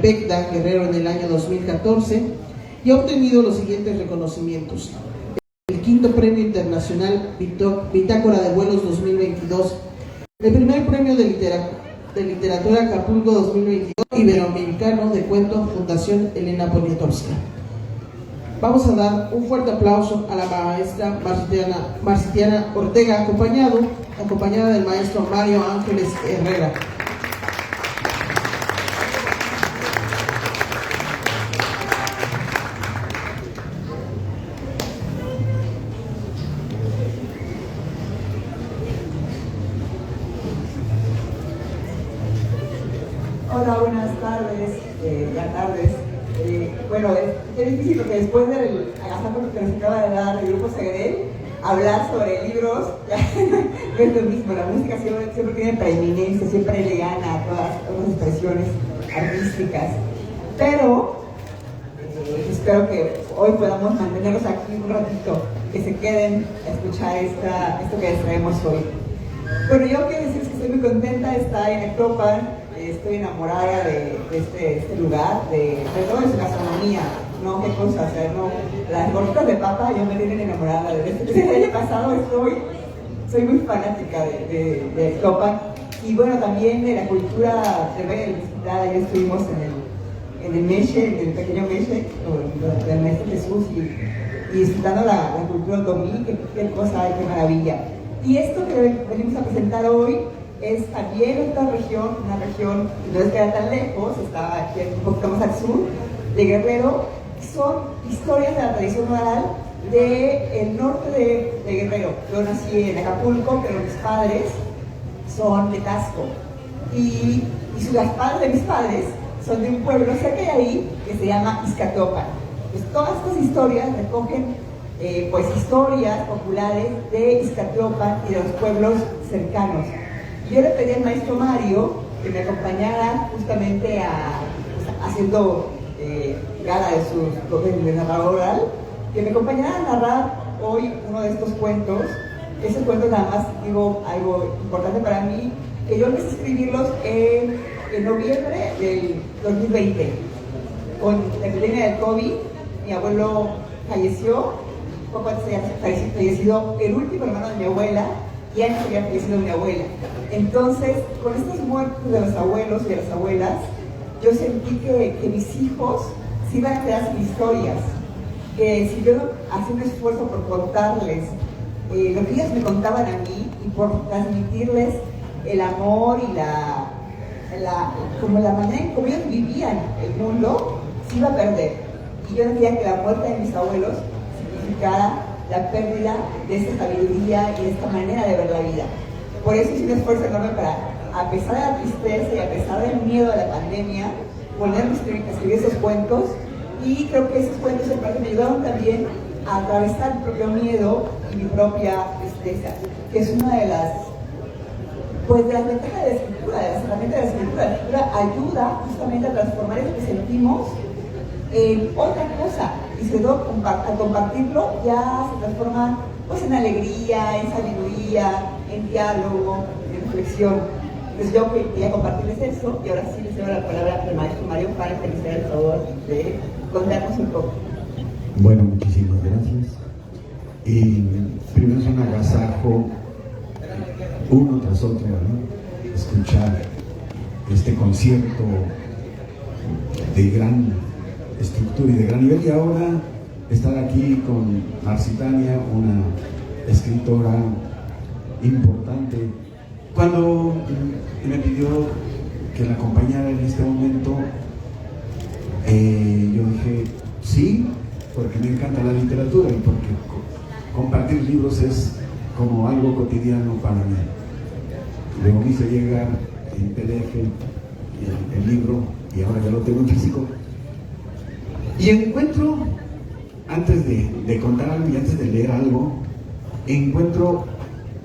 Epecta, Guerrero, en el año 2014 y ha obtenido los siguientes reconocimientos: el quinto Premio Internacional Bitácora de Vuelos 2022, el primer Premio de Literatura Acapulco 2022, Iberoamericano de Cuento, Fundación Elena Poniatowska. Vamos a dar un fuerte aplauso a la maestra Marcitiana Ortega, acompañada del maestro Mario Ángeles Herrera. Hola, buenas tardes, ya tardes. Bueno, es difícil porque después del agasajo que nos acaba de dar el grupo Segrel, hablar sobre libros ya no es lo mismo. La música siempre tiene preeminencia, siempre le gana a todas las expresiones artísticas. Pero espero que hoy podamos mantenerlos aquí un ratito, que se queden a escuchar esto que les traemos hoy. Bueno, yo quiero decirles que estoy muy contenta de estar en Actopan. Estoy enamorada de este lugar, de todo de su gastronomía, ¿no? Qué cosa hacer, ¿no? Las gorditas de papa yo me tienen enamorada. Desde el año pasado soy muy fanática de Actopan. Y bueno, también de la cultura de ver visitada. Ya estuvimos en el Meche, en el pequeño Meche, del Maestro Jesús, y disfrutando la cultura otomí. Qué cosa, qué maravilla. Y esto que venimos a presentar hoy es también otra región, una región que no queda tan lejos, está aquí un poquito más al sur, de Guerrero. Son historias de la tradición oral del norte de Guerrero. Yo nací en Acapulco, pero mis padres son de Tasco. Y las padres de mis padres son de un pueblo cerca de ahí que se llama Izcatopan. Pues todas estas historias recogen pues historias populares de Izcatopan y de los pueblos cercanos. Yo le pedí al maestro Mario que me acompañara justamente haciendo gala de su narrador oral, que me acompañara a narrar hoy uno de estos cuentos. Ese cuento, nada más digo algo importante para mí, que yo empecé a escribirlos en noviembre del 2020. Con la epidemia del COVID, mi abuelo falleció, poco antes había fallecido el último hermano de mi abuela, y antes había fallecido mi abuela. Entonces, con estas muertes de los abuelos y de las abuelas, yo sentí que mis hijos se iban a quedar sin historias, que si yo hacía un esfuerzo por contarles lo que ellas me contaban a mí y por transmitirles el amor y como la manera en cómo ellos vivían el mundo, se iba a perder. Y yo no quería que la muerte de mis abuelos significara la pérdida de esta sabiduría y de esta manera de ver la vida. Por eso hice un esfuerzo enorme para, a pesar de la tristeza y a pesar del miedo a la pandemia, ponerme a escribir esos cuentos. Y creo que esos cuentos en parte me ayudaron también a atravesar mi propio miedo y mi propia tristeza, que es una de las ventajas de la escritura, de las herramientas de la escritura. La escritura ayuda justamente a transformar eso que sentimos en otra cosa, y sobre todo al compartirlo ya se transforma pues en alegría, en sabiduría, en diálogo, en reflexión. Entonces yo quería compartirles eso, y ahora sí les doy la palabra al maestro Mario para que les dé el favor de contarnos un poco. Bueno, muchísimas gracias. Primero es un agasajo, uno tras otro, ¿no? Escuchar este concierto de gran estructura y de gran nivel, y ahora estar aquí con Marcitania, una escritora importante. Cuando me pidió que la acompañara en este momento, yo dije sí, porque me encanta la literatura y porque compartir libros es como algo cotidiano para mí. Luego me hice llegar en PDF el libro, y ahora ya lo tengo en físico. Y encuentro, antes de contar algo y antes de leer algo, encuentro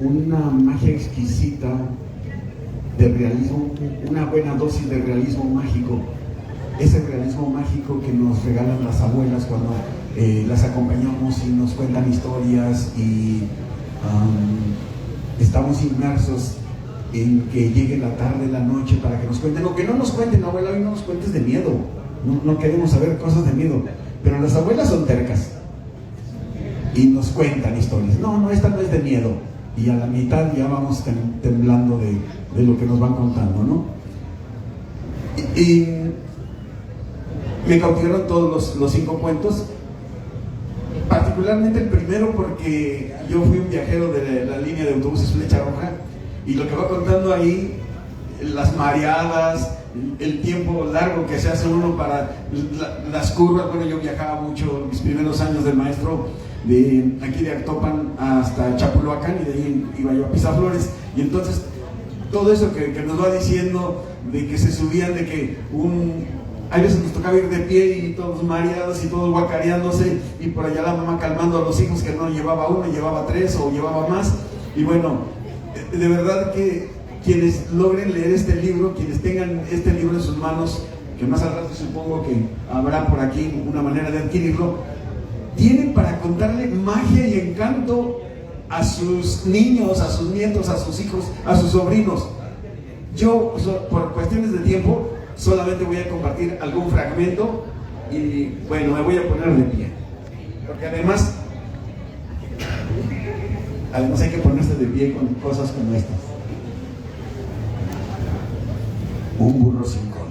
una magia exquisita de realismo, una buena dosis de realismo mágico. Ese realismo mágico que nos regalan las abuelas cuando las acompañamos y nos cuentan historias y estamos inmersos en que llegue la tarde, la noche, para que nos cuenten, o que no nos cuenten, abuela, hoy no nos cuentes de miedo, no queremos saber cosas de miedo, pero las abuelas son tercas y nos cuentan historias. No, esta no es de miedo, y a la mitad ya vamos temblando de lo que nos van contando, ¿no? Y me cautivaron todos los 5 cuentos, particularmente el primero, porque yo fui un viajero de la línea de autobuses Flecha Roja, y lo que va contando ahí, las mareadas, el tiempo largo que se hace uno para las curvas. Bueno, yo viajaba mucho mis primeros años del maestro, de aquí de Actopan hasta Chapulhuacán, y de ahí iba yo a Pisaflores, y entonces todo eso que nos va diciendo, de que se subían, de que hay veces nos tocaba ir de pie y todos mareados y todos guacareándose, y por allá la mamá calmando a los hijos, que no llevaba uno, llevaba 3 o llevaba más. Y bueno, de verdad que quienes logren leer este libro, quienes tengan este libro en sus manos, que más al rato supongo que habrá por aquí una manera de adquirirlo, tienen para contarle magia y encanto a sus niños, a sus nietos, a sus hijos, a sus sobrinos. Yo, por cuestiones de tiempo, solamente voy a compartir algún fragmento, y bueno, me voy a poner de pie, porque además hay que ponerse de pie con cosas como estas. Un burro sin cola.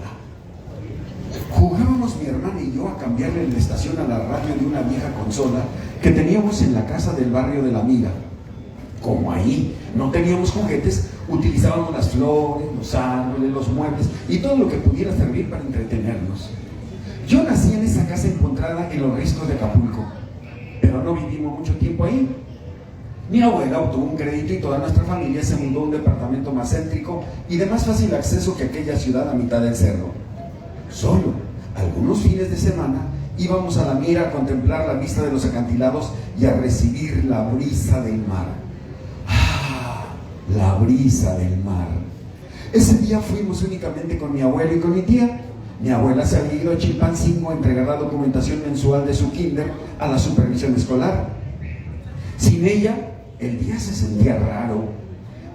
Jugábamos mi hermana y yo a cambiarle la estación a la radio de una vieja consola que teníamos en la casa del barrio de la amiga. Como ahí no teníamos juguetes, utilizábamos las flores, los árboles, los muebles y todo lo que pudiera servir para entretenernos. Yo nací en esa casa encontrada en los riscos de Acapulco, pero no vivimos mucho tiempo ahí. Mi abuela obtuvo un crédito y toda nuestra familia se mudó a un departamento más céntrico y de más fácil acceso que aquella ciudad a mitad del cerro. Solo algunos fines de semana íbamos a la mira a contemplar la vista de los acantilados y a recibir la brisa del mar. ¡Ah! La brisa del mar. Ese día fuimos únicamente con mi abuelo y con mi tía. Mi abuela se había ido a Chilpancingo a entregar la documentación mensual de su kinder a la supervisión escolar. Sin ella, el día se sentía raro,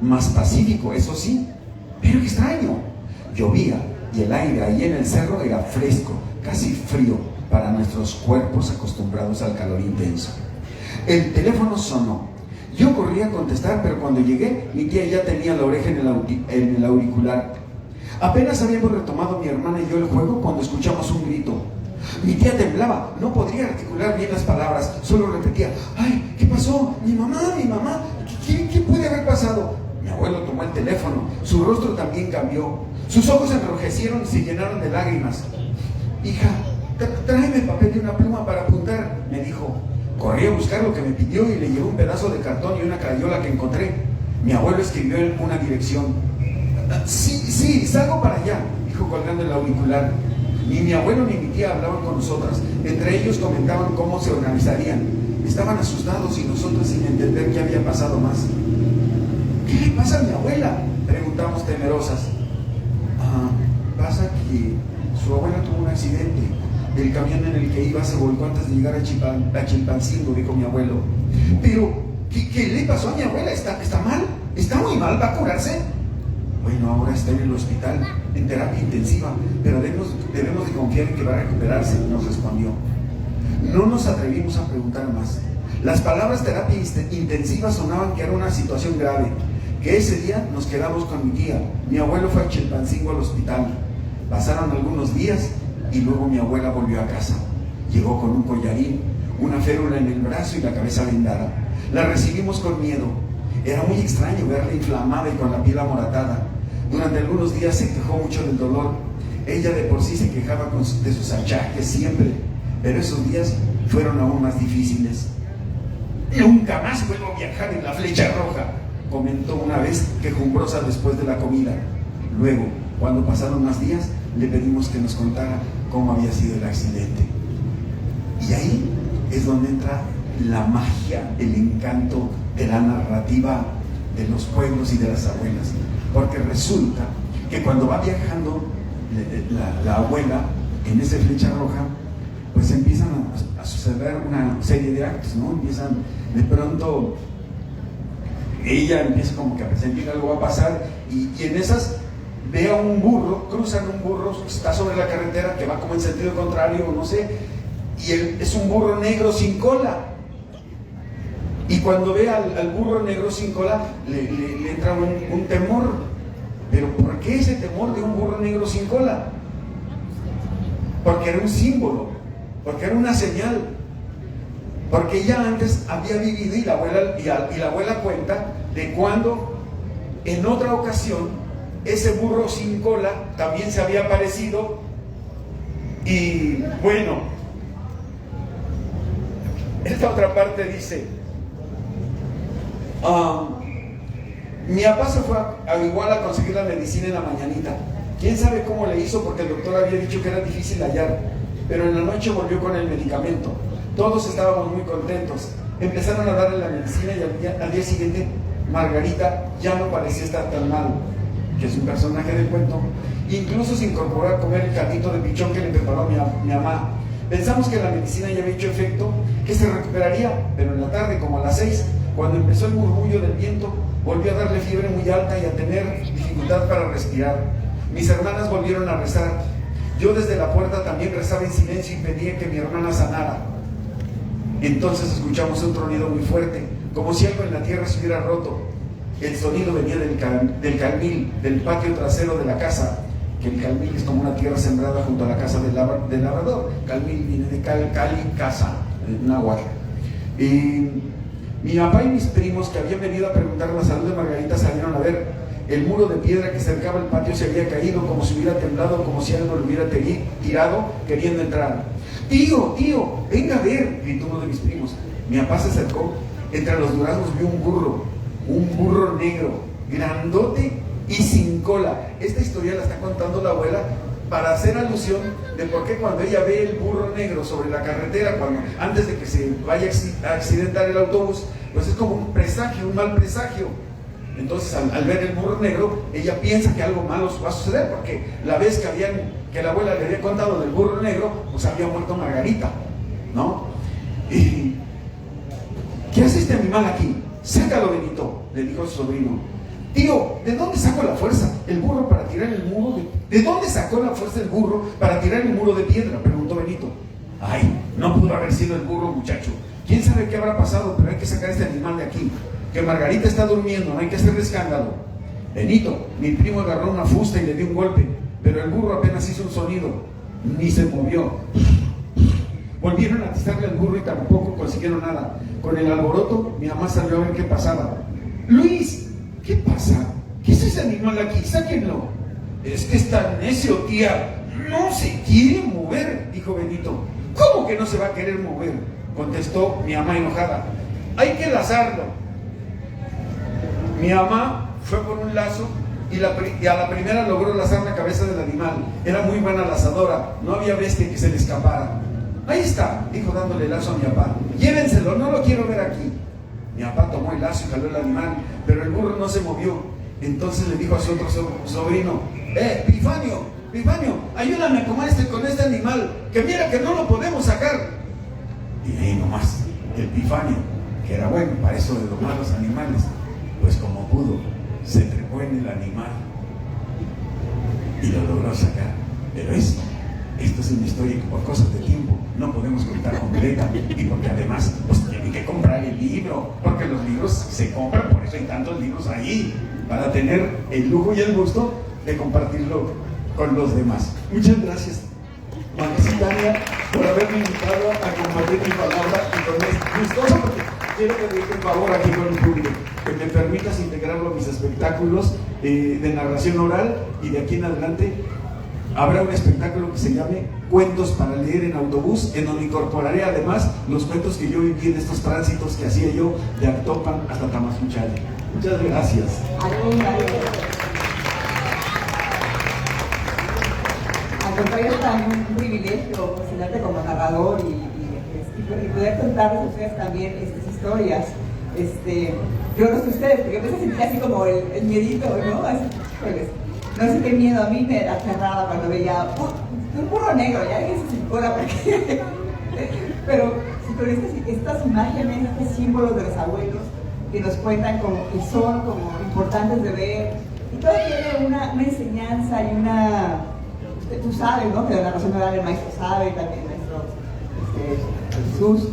más pacífico, eso sí, pero extraño. Llovía y el aire ahí en el cerro era fresco, casi frío para nuestros cuerpos acostumbrados al calor intenso. El teléfono sonó. Yo corrí a contestar, pero cuando llegué, mi tía ya tenía la oreja en el auricular. Apenas habíamos retomado mi hermana y yo el juego cuando escuchamos un grito. Mi tía temblaba, no podría articular bien las palabras, solo repetía: ¡ay! ¿Qué pasó? ¡Mi mamá! ¡Mi mamá! ¿Qué puede haber pasado? Mi abuelo tomó el teléfono, su rostro también cambió, sus ojos se enrojecieron y se llenaron de lágrimas. Hija, tráeme papel y una pluma para apuntar, me dijo. Corrí a buscar lo que me pidió y le llevé un pedazo de cartón y una crayola que encontré. Mi abuelo escribió en una dirección. Sí, salgo para allá, dijo colgando el auricular. Ni mi abuelo ni mi tía hablaban con nosotras. Entre ellos comentaban cómo se organizarían. Estaban asustados y nosotros sin entender qué había pasado más. ¿Qué le pasa a mi abuela?, preguntamos temerosas. Pasa que su abuela tuvo un accidente. El camión en el que iba se volcó antes de llegar a Chilpancingo, dijo mi abuelo. Pero, ¿qué le pasó a mi abuela? ¿Está mal? ¿Está muy mal? ¿Va a curarse? Bueno, ahora está en el hospital, en terapia intensiva, pero debemos de confiar en que va a recuperarse, nos respondió. No nos atrevimos a preguntar más. Las palabras terapia intensiva sonaban que era una situación grave, que ese día nos quedamos con mi tía. Mi abuelo fue a Chilpancingo al hospital. Pasaron algunos días y luego mi abuela volvió a casa. Llegó con un collarín, una férula en el brazo y la cabeza vendada. La recibimos con miedo. Era muy extraño verla inflamada y con la piel amoratada. Durante algunos días se quejó mucho del dolor. Ella de por sí se quejaba de sus achaques siempre, pero esos días fueron aún más difíciles. Nunca más vuelvo a viajar en la Flecha Roja, comentó una vez quejumbrosa después de la comida. Luego, cuando pasaron más días, le pedimos que nos contara cómo había sido el accidente. Y ahí es donde entra la magia, el encanto de la narrativa de los pueblos y de las abuelas, porque resulta que cuando va viajando la abuela en esa Flecha Roja, pues empiezan a suceder una serie de actos, ¿no? Empiezan de pronto ella empieza como que a presentir algo va a pasar, y en esas ve a un burro, cruzan un burro, está sobre la carretera que va como en sentido contrario, no sé, y es un burro negro sin cola. Y cuando ve al burro negro sin cola, le entra un temor. ¿Pero por qué ese temor de un burro negro sin cola? Porque era un símbolo, porque era una señal, porque ella antes había vivido, y la abuela cuenta de cuando en otra ocasión ese burro sin cola también se había aparecido. Y bueno, esta otra parte dice, mi papá se fue igual a conseguir la medicina en la mañanita. Quién sabe cómo le hizo, porque el doctor había dicho que era difícil hallar, pero en la noche volvió con el medicamento. Todos estábamos muy contentos. Empezaron a darle la medicina, y al día siguiente Margarita ya no parecía estar tan mal, que es un personaje del cuento. Incluso se incorporó a comer el caldito de pichón que le preparó mi mamá. Pensamos que la medicina ya había hecho efecto, que se recuperaría, pero en la tarde, como a las 6, cuando empezó el murmullo del viento, volvió a darle fiebre muy alta y a tener dificultad para respirar. Mis hermanas volvieron a rezar. Yo desde la puerta también rezaba en silencio y pedía que mi hermana sanara. Entonces escuchamos un tronido muy fuerte, como si algo en la tierra se hubiera roto. El sonido venía del calmil, del patio trasero de la casa, que el calmil es como una tierra sembrada junto a la casa del labrador. Calmil viene de cali, casa, en náhuatl. Mi papá y mis primos, que habían venido a preguntar la salud de Margarita, salieron a ver. El muro de piedra que cercaba el patio se había caído, como si hubiera temblado, como si algo lo hubiera tirado queriendo entrar. Tío, venga a ver, gritó uno de mis primos. Mi papá se acercó. Entre los duraznos vio un burro negro, grandote y sin cola. Esta historia la está contando la abuela para hacer alusión de por qué cuando ella ve el burro negro sobre la carretera, antes de que se vaya a accidentar el autobús, pues es como un presagio, un mal presagio. Entonces al ver el burro negro, ella piensa que algo malo va a suceder, porque la vez que la abuela le había contado del burro negro, pues había muerto Margarita, ¿no? Y ¿qué hace este animal aquí? Sácalo, Benito, le dijo su sobrino. Tío, ¿de dónde sacó la fuerza el burro para tirar el muro ¿De dónde sacó la fuerza el burro para tirar el muro de piedra? Preguntó Benito. Ay, no pudo haber sido el burro, muchacho. ¿Quién sabe qué habrá pasado? Pero hay que sacar a este animal de aquí. Que Margarita está durmiendo, no hay que hacerle escándalo. Benito, mi primo agarró una fusta y le dio un golpe, pero el burro apenas hizo un sonido, ni se movió. Volvieron a atizarle al burro y tampoco consiguieron nada. Con el alboroto, mi mamá salió a ver qué pasaba. Luis, ¿qué pasa? ¿Qué es ese animal aquí? Sáquenlo. Es que está necio, tía. No se quiere mover, dijo Benito. ¿Cómo que no se va a querer mover? Contestó mi mamá enojada. Hay que lazarlo. Mi mamá fue por un lazo y a la primera logró lazar la cabeza del animal. Era muy buena lazadora, no había bestia que se le escapara. Ahí está, dijo dándole el lazo a mi papá. Llévenselo, no lo quiero ver aquí. Mi papá tomó el lazo y jaló el animal, pero el burro no se movió. Entonces le dijo a su otro sobrino: Epifanio, ayúdame con este animal, que mira que no lo podemos sacar. Y ahí nomás, Epifanio, que era bueno para eso de domar los animales, pues como pudo, se trepó en el animal y lo logró sacar. Pero esto es una historia que por cosas de tiempo no podemos contar completa, y porque además pues tienen que comprar el libro, porque los libros se compran, por eso hay tantos libros ahí, para tener el lujo y el gusto de compartirlo con los demás. Muchas gracias, Tania, por haberme invitado a compartir mi palabra, y con gustoso, porque quiero pedirte un favor aquí con el público, que me permitas integrarlo a mis espectáculos de narración oral, y de aquí en adelante habrá un espectáculo que se llame Cuentos para leer en autobús, en donde incorporaré además los cuentos que yo viví en estos tránsitos que hacía yo de Actopan hasta Tamazunchale. Muchas gracias. Al contrario, es también un privilegio posicionarte como narrador y poder contarles a ustedes también estas historias. Yo no sé ustedes, porque yo me sentía así como el miedito, ¿no? Así, pues, no sé qué miedo, a mí me aterraba cuando veía un burro negro, ya que se circula, porque... Pero estas imágenes, estos símbolos de los abuelos, que nos cuentan como que son como importantes de ver. Y todo tiene una enseñanza y una... Tú sabes, ¿no? Que la narración oral el maestro sabe, también el maestro Jesús,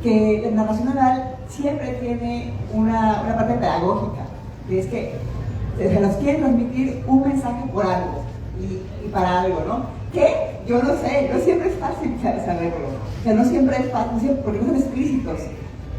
que la narración oral siempre tiene una parte pedagógica, que es que se nos quiere transmitir un mensaje por algo y para algo, ¿no? Que yo no sé, no siempre es fácil saberlo, o sea, no siempre es fácil, porque no son explícitos,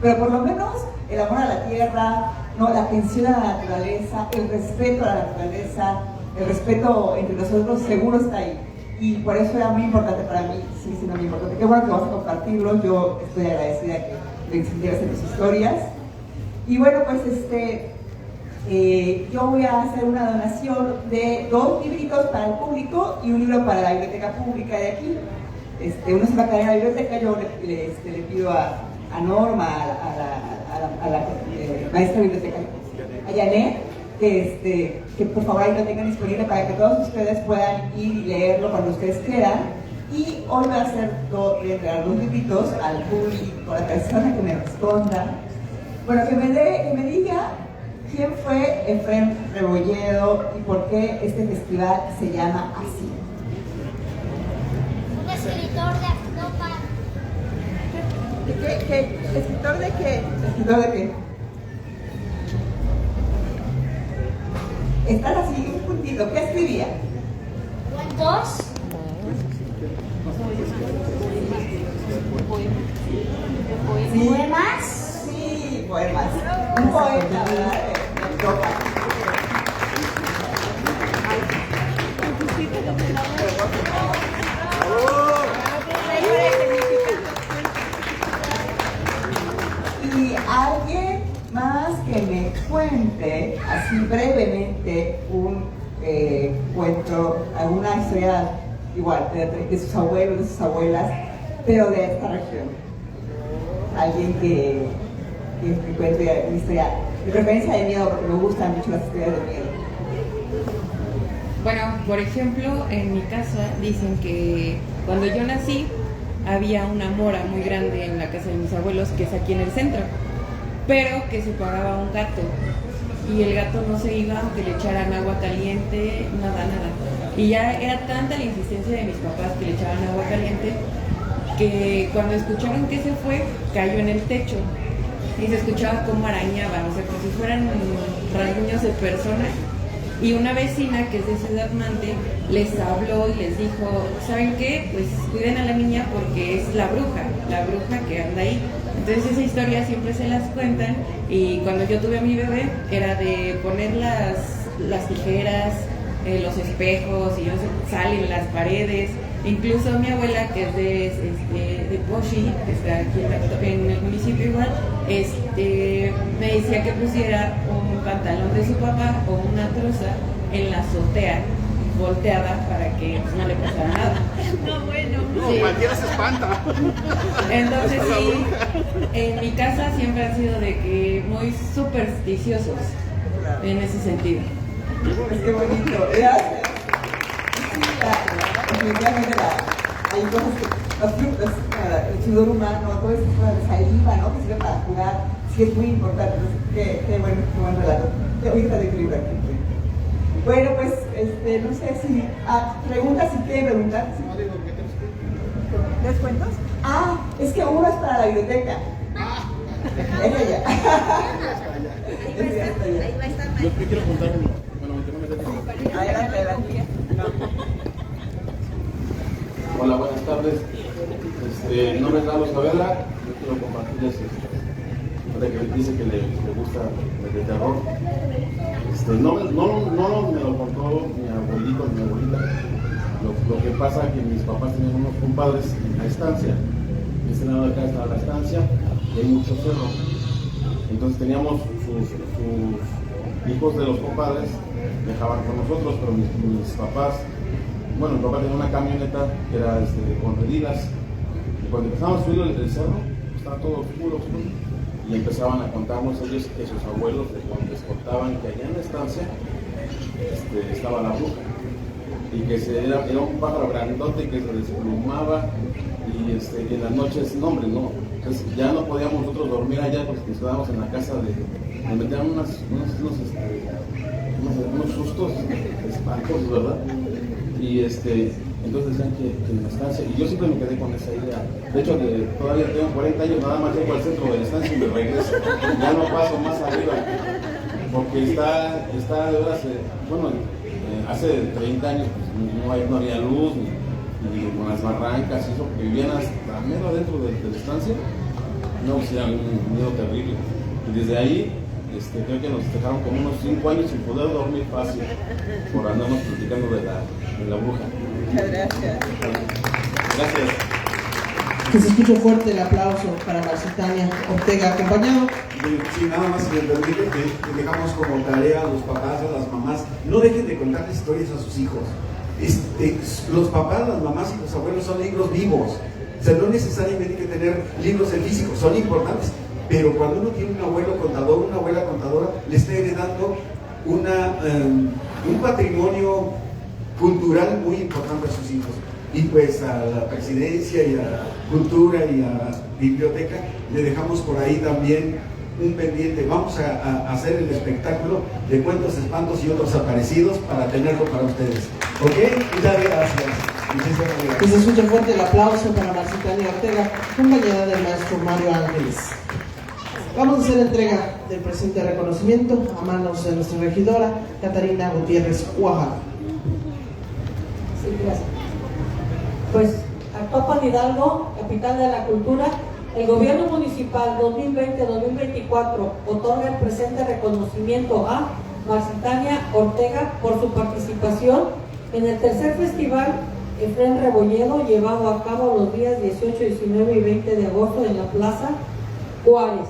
pero por lo menos el amor a la tierra, ¿no? La atención a la naturaleza, el respeto a la naturaleza, el respeto entre nosotros seguro está ahí. Y por eso era muy importante para mí, sí, no muy importante. Qué bueno que vas a compartirlo, yo estoy agradecida que me extendieras en tus historias. Y bueno, pues yo voy a hacer una donación de 2 libritos para el público y un libro para la biblioteca pública de aquí. Uno se va a caer en la biblioteca, yo le pido a Norma, a la maestra biblioteca, a Janet, que por favor ahí lo tengan disponible para que todos ustedes puedan ir y leerlo cuando ustedes quieran. Y hoy voy a entregar 2 libritos al público, a la persona que me responda. Bueno, que me diga quién fue Efrén Rebolledo y por qué este festival se llama así. Un escritor de Actopan. ¿De qué? ¿Escritor de qué? ¿Escritor de qué? Estás así, un puntito. ¿Qué escribía? ¿Cuentos? Sí. ¿Poemas? Sí, poemas. Un poeta, ¿verdad? Y alguien más que me cuente, así brevemente, un cuento, alguna historia igual, de sus abuelos, de sus abuelas, pero de esta región. Alguien que me cuente una historia de preferencia de miedo, porque me gustan mucho las historias de miedo. Bueno, por ejemplo, en mi casa dicen que cuando yo nací había una mora muy grande en la casa de mis abuelos, que es aquí en el centro, pero que se pagaba un gato y el gato no se iba aunque le echaran agua caliente, nada. Y ya era tanta la insistencia de mis papás que le echaban agua caliente que cuando escucharon que se fue, cayó en el techo y se escuchaba cómo arañaba, o sea, como si fueran rasguños de persona. Y una vecina que es de Ciudad Mante les habló y les dijo, ¿saben qué? Pues cuiden a la niña porque es la bruja que anda ahí. Entonces esa historia siempre se las cuentan y cuando yo tuve a mi bebé era de poner las tijeras, los espejos y sal en las paredes. Incluso mi abuela, que es de Poshi, que está aquí en el municipio igual, me decía que pusiera un pantalón de su papá o una truza en la azotea, volteada, para que no le pasara nada. No, bueno. Sí. Cualquiera se espanta. Entonces sí, en mi casa siempre han sido de que muy supersticiosos en ese sentido. Pues qué bonito. Gracias. Definitivamente hay cosas que los frutos, el sudor humano, todo eso de saliva, ¿no? Que sirve para curar, sí es muy importante. Qué buen relato. Ahorita de libro aquí. Bueno, pues, no sé si... preguntas, si quieren preguntar. ¿Sí? ¿Tres cuentos? Es que uno es para la biblioteca. Es ella. Ahí va a estar Yo quiero contar uno. Bueno, que no me dejes. Adelante. Hola, buenas tardes. Mi nombre es Lalo Saavedra. Yo quiero compartirles de que dice que le gusta el terror. No me lo contó mi abuelito ni mi abuelita. Lo que pasa es que mis papás tenían unos compadres en la estancia. De este lado de acá estaba la estancia y hay mucho cerro. Entonces teníamos sus hijos de los compadres, viajaban con nosotros, pero mis papás, bueno, mi papá tenía una camioneta que era con medidas. Y cuando empezamos a subir el cerro, estaba todo oscuro. Y empezaban a contarnos ellos que sus abuelos les contaban que allá en la estancia estaba la bruja. y que era un pájaro grandote que se desplumaba y que en las noches, no hombre, no. Entonces ya no podíamos nosotros dormir allá porque nos quedábamos en la casa nos metían unos sustos espantosos, ¿verdad? Y entonces decían que en la estancia, y yo siempre me quedé con esa idea. De hecho, todavía tengo 40 años, nada más llego al centro de la estancia y me regreso. Ya no paso más arriba, porque está de veras, hace 30 años pues, no había luz, ni con las barrancas, y eso, porque vivían hasta medio adentro de la estancia, no, pues era un miedo terrible. Y desde ahí, creo que nos dejaron como unos 5 años sin poder dormir fácil, por andarnos platicando de la bruja. Muchas gracias. Gracias. Que se escuche fuerte el aplauso para Marcitania Ortega, acompañado. Sí, nada más si me permite que dejamos como tarea a los papás, a las mamás, no dejen de contar historias a sus hijos. Los papás, las mamás y los abuelos son libros vivos. O sea, no necesariamente hay que tener libros en físico, son importantes, pero cuando uno tiene un abuelo contador, una abuela contadora, le está heredando un patrimonio cultural muy importante a sus hijos. Y pues a la presidencia y a cultura y a biblioteca le dejamos por ahí también un pendiente. Vamos a hacer el espectáculo de cuentos, espantos y otros aparecidos para tenerlo para ustedes. ¿Ok? Muchas gracias. Muchísimas Que gracias. se escuche fuerte el aplauso para Marcitania Ortega, acompañada del maestro Mario Ángeles. Vamos a hacer entrega del presente reconocimiento a manos de nuestra regidora Catarina Gutiérrez Oaxaca. Sí, gracias. Pues, Actopan Hidalgo, capital de la cultura, el gobierno municipal 2020-2024 otorga el presente reconocimiento a Marcitania Ortega por su participación en el tercer festival Efrén Rebolledo, llevado a cabo los días 18, 19 y 20 de agosto en la Plaza Juárez.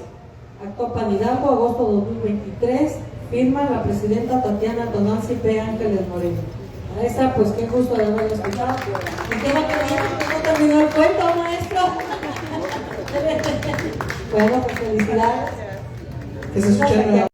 Actopan Hidalgo, agosto 2023, firma la presidenta Tatiana Tonanzi P. Ángeles Moreno. Maestra, pues qué gusto de haberlo escuchado. ¿Y qué no terminó el cuento, maestro? Bueno, pues felicidades. Que se escuche